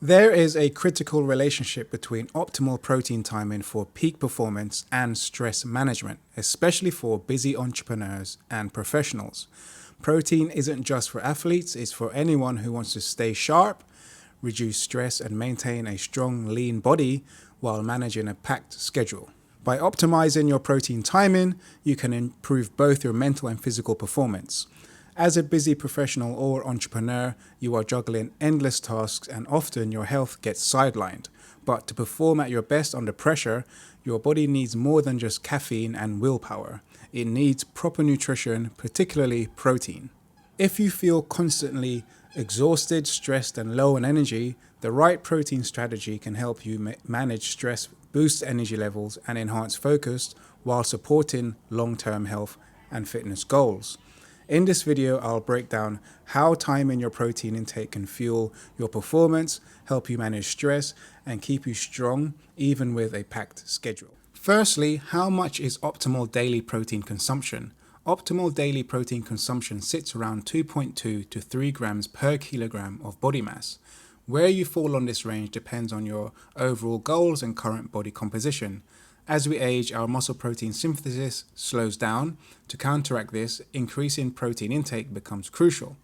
There is a critical relationship between optimal protein timing for peak performance and stress management, especially for busy entrepreneurs and professionals. Protein isn't just for athletes, it's for anyone who wants to stay sharp, reduce stress, and maintain a strong, lean body while managing a packed schedule. By optimizing your protein timing, you can improve both your mental and physical performance. As a busy professional or entrepreneur, you are juggling endless tasks and often your health gets sidelined. But to perform at your best under pressure, your body needs more than just caffeine and willpower. It needs proper nutrition, particularly protein. If you feel constantly exhausted, stressed, and low on energy, the right protein strategy can help you manage stress, boost energy levels, and enhance focus while supporting long-term health and fitness goals. In this video, I'll break down how timing your protein intake can fuel your performance, help you manage stress, and keep you strong even with a packed schedule. Firstly, how much is optimal daily protein consumption? Optimal daily protein consumption sits around 2.2 to 3 grams per kilogram of body mass. Where you fall on this range depends on your overall goals and current body composition. As we age, our muscle protein synthesis slows down. To counteract this, increasing protein intake becomes crucial.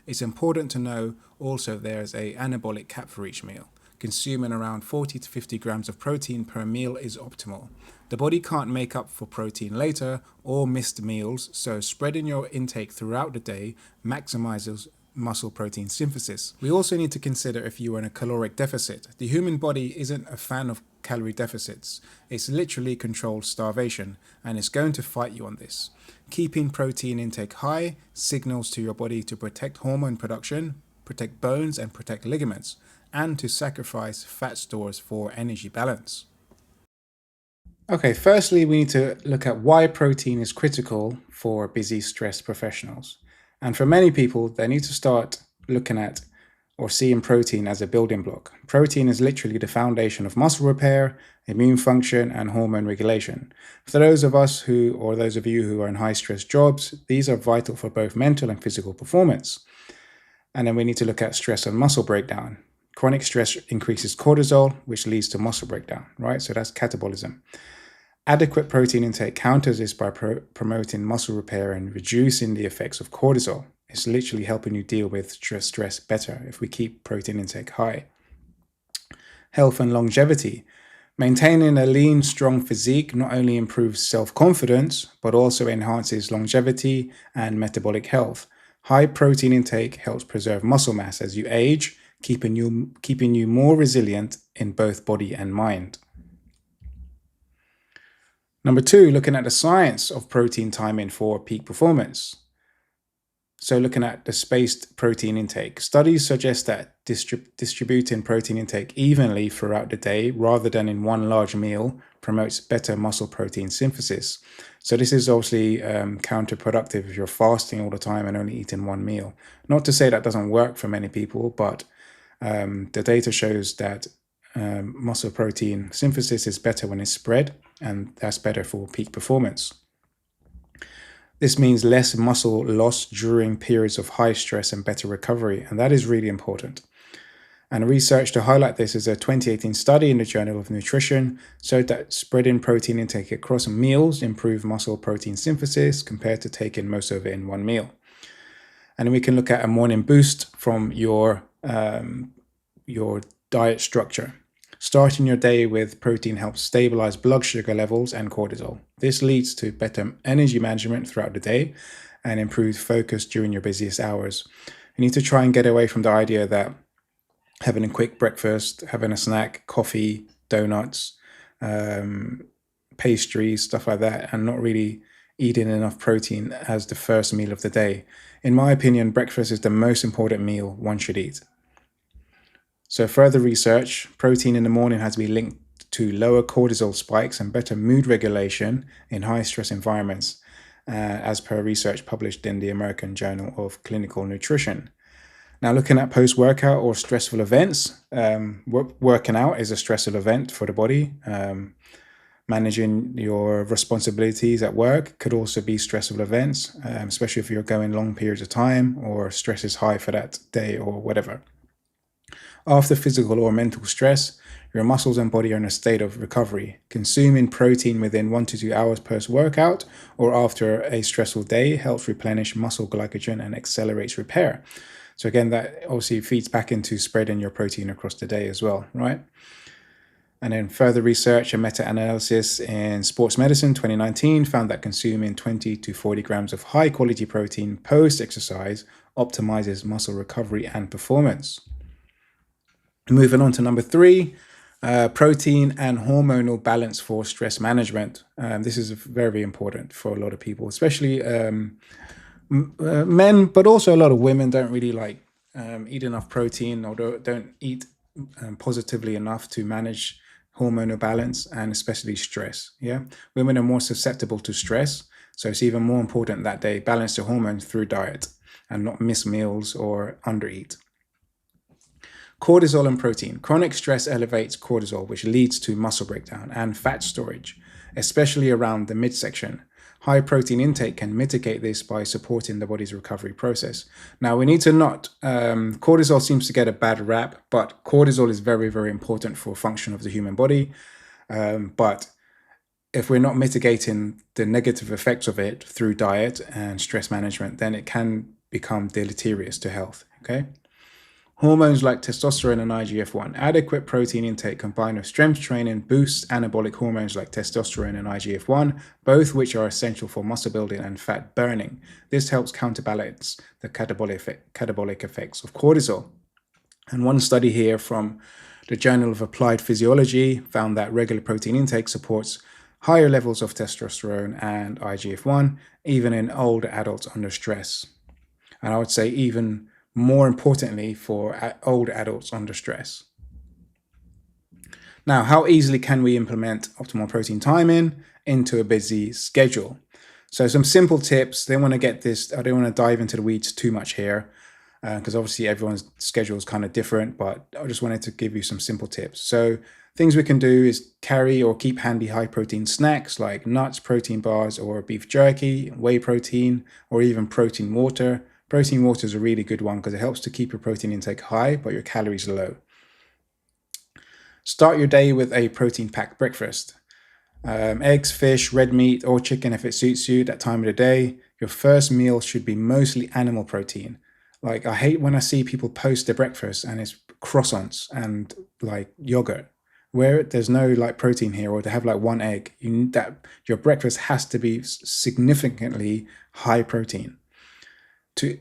It's important to know also there's an anabolic cap for each meal. Consuming around 40 to 50 grams of protein per meal is optimal. The body can't make up for protein later or missed meals, so spreading your intake throughout the day maximizes muscle protein synthesis. We also need to consider if you are in a caloric deficit. The human body isn't a fan of calorie deficits. It's literally controlled starvation, and it's going to fight you on this. Keeping protein intake high signals to your body to protect hormone production, protect bones, and protect ligaments, and to sacrifice fat stores for energy balance. Okay, firstly, we need to look at why protein is critical for busy, stressed professionals. And for many people, they need to start looking at or seeing protein as a building block. Protein is literally the foundation of muscle repair, immune function, and hormone regulation. For those of you who are in high stress jobs, these are vital for both mental and physical performance. And then we need to look at stress and muscle breakdown. Chronic stress increases cortisol, which leads to muscle breakdown, right? So that's catabolism. Adequate protein intake counters this by promoting muscle repair and reducing the effects of cortisol. It's literally helping you deal with stress better if we keep protein intake high. Health and longevity. Maintaining a lean, strong physique not only improves self-confidence, but also enhances longevity and metabolic health. High protein intake helps preserve muscle mass as you age, keeping you more resilient in both body and mind. Number 2, looking at the science of protein timing for peak performance. So looking at the spaced protein intake. Studies suggest that distributing protein intake evenly throughout the day rather than in one large meal promotes better muscle protein synthesis. So this is obviously counterproductive if you're fasting all the time and only eating one meal. Not to say that doesn't work for many people, but the data shows that muscle protein synthesis is better when it's spread, and that's better for peak performance. This means less muscle loss during periods of high stress and better recovery, and that is really important. And research to highlight this is a 2018 study in the Journal of Nutrition showed that spreading protein intake across meals improved muscle protein synthesis compared to taking most of it in one meal. And we can look at a morning boost from your diet structure. Starting your day with protein helps stabilize blood sugar levels and cortisol. This leads to better energy management throughout the day and improved focus during your busiest hours. You need to try and get away from the idea that having a quick breakfast, having a snack, coffee, donuts, pastries, stuff like that, and not really eating enough protein as the first meal of the day. In my opinion, breakfast is the most important meal one should eat. So further research, protein in the morning has been linked to lower cortisol spikes and better mood regulation in high stress environments, as per research published in the American Journal of Clinical Nutrition. Now, looking at post-workout or stressful events, working out is a stressful event for the body. Managing your responsibilities at work could also be stressful events, especially if you're going long periods of time or stress is high for that day or whatever. After physical or mental stress, your muscles and body are in a state of recovery. Consuming protein within 1 to 2 hours post workout or after a stressful day helps replenish muscle glycogen and accelerates repair. So again, that obviously feeds back into spreading your protein across the day as well, right? And then further research and meta-analysis in Sports Medicine 2019 found that consuming 20 to 40 grams of high-quality protein post-exercise optimizes muscle recovery and performance. Moving on to number 3, protein and hormonal balance for stress management. This is very important for a lot of people, especially men, but also a lot of women don't really eat enough protein or don't eat positively enough to manage hormonal balance and especially stress. Yeah, women are more susceptible to stress, so it's even more important that they balance their hormones through diet and not miss meals or undereat. Cortisol and protein. Chronic stress elevates cortisol, which leads to muscle breakdown and fat storage, especially around the midsection. High protein intake can mitigate this by supporting the body's recovery process. Now, we need to not, cortisol seems to get a bad rap, but cortisol is very, very important for function of the human body. But if we're not mitigating the negative effects of it through diet and stress management, then it can become deleterious to health, okay? Hormones like testosterone and IGF-1. Adequate protein intake combined with strength training boosts anabolic hormones like testosterone and IGF-1, both which are essential for muscle building and fat burning. This helps counterbalance the catabolic effects of cortisol. And one study here from the Journal of Applied Physiology found that regular protein intake supports higher levels of testosterone and IGF-1, even in older adults under stress. And I would say even more importantly for older adults under stress. Now, how easily can we implement optimal protein timing into a busy schedule? So some simple tips. I don't want to dive into the weeds too much here because obviously everyone's schedule is kind of different, but I just wanted to give you some simple tips. So things we can do is carry or keep handy high protein snacks like nuts, protein bars, or beef jerky, whey protein, or even protein water. Protein water is a really good one because it helps to keep your protein intake high, but your calories low. Start your day with a protein-packed breakfast. Eggs, fish, red meat, or chicken if it suits you that time of the day. Your first meal should be mostly animal protein. Like, I hate when I see people post their breakfast and it's croissants and like yogurt, where there's no like protein here, or they have like one egg. Your breakfast has to be significantly high protein to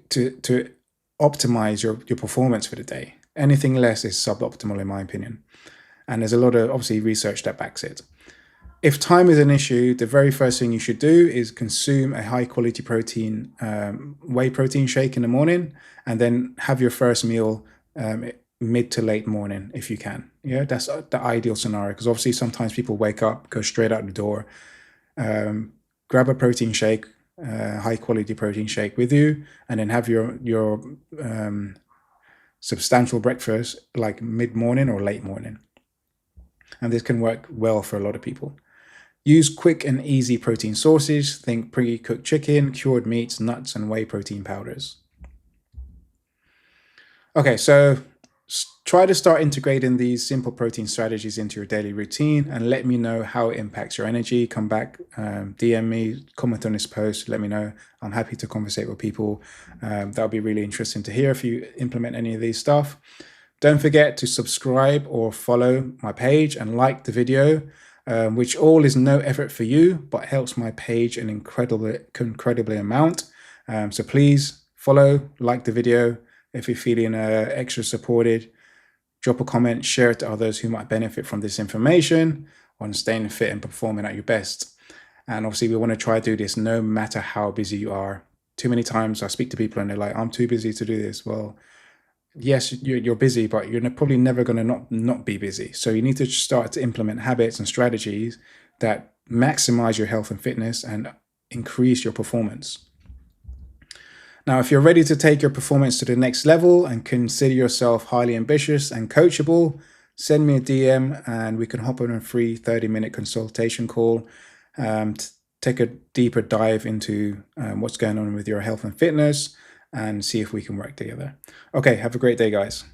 optimize your performance for the day. Anything less is suboptimal in my opinion. And there's a lot of obviously research that backs it. If time is an issue, the very first thing you should do is consume a high quality protein, whey protein shake in the morning, and then have your first meal mid to late morning if you can. Yeah, that's the ideal scenario, because obviously sometimes people wake up, go straight out the door, grab a protein shake, high quality protein shake with you, and then have your substantial breakfast like mid morning or late morning. And this can work well for a lot of people. Use quick and easy protein sources. Think pre-cooked chicken, cured meats, nuts, and whey protein powders. Okay, so try to start integrating these simple protein strategies into your daily routine and let me know how it impacts your energy. Come back, DM me, comment on this post, let me know. I'm happy to conversate with people. That'll be really interesting to hear if you implement any of these stuff. Don't forget to subscribe or follow my page and like the video, which all is no effort for you, but helps my page an incredibly amount. So please follow, like the video. If you're feeling extra supported, drop a comment, share it to others who might benefit from this information on staying fit and performing at your best. And obviously we want to try to do this no matter how busy you are. Too many times I speak to people and they're like, I'm too busy to do this. Well, yes, you're busy, but you're probably never going to not be busy. So you need to start to implement habits and strategies that maximize your health and fitness and increase your performance. Now, if you're ready to take your performance to the next level and consider yourself highly ambitious and coachable, send me a DM and we can hop on a free 30-minute consultation call to take a deeper dive into what's going on with your health and fitness and see if we can work together. Okay, have a great day, guys.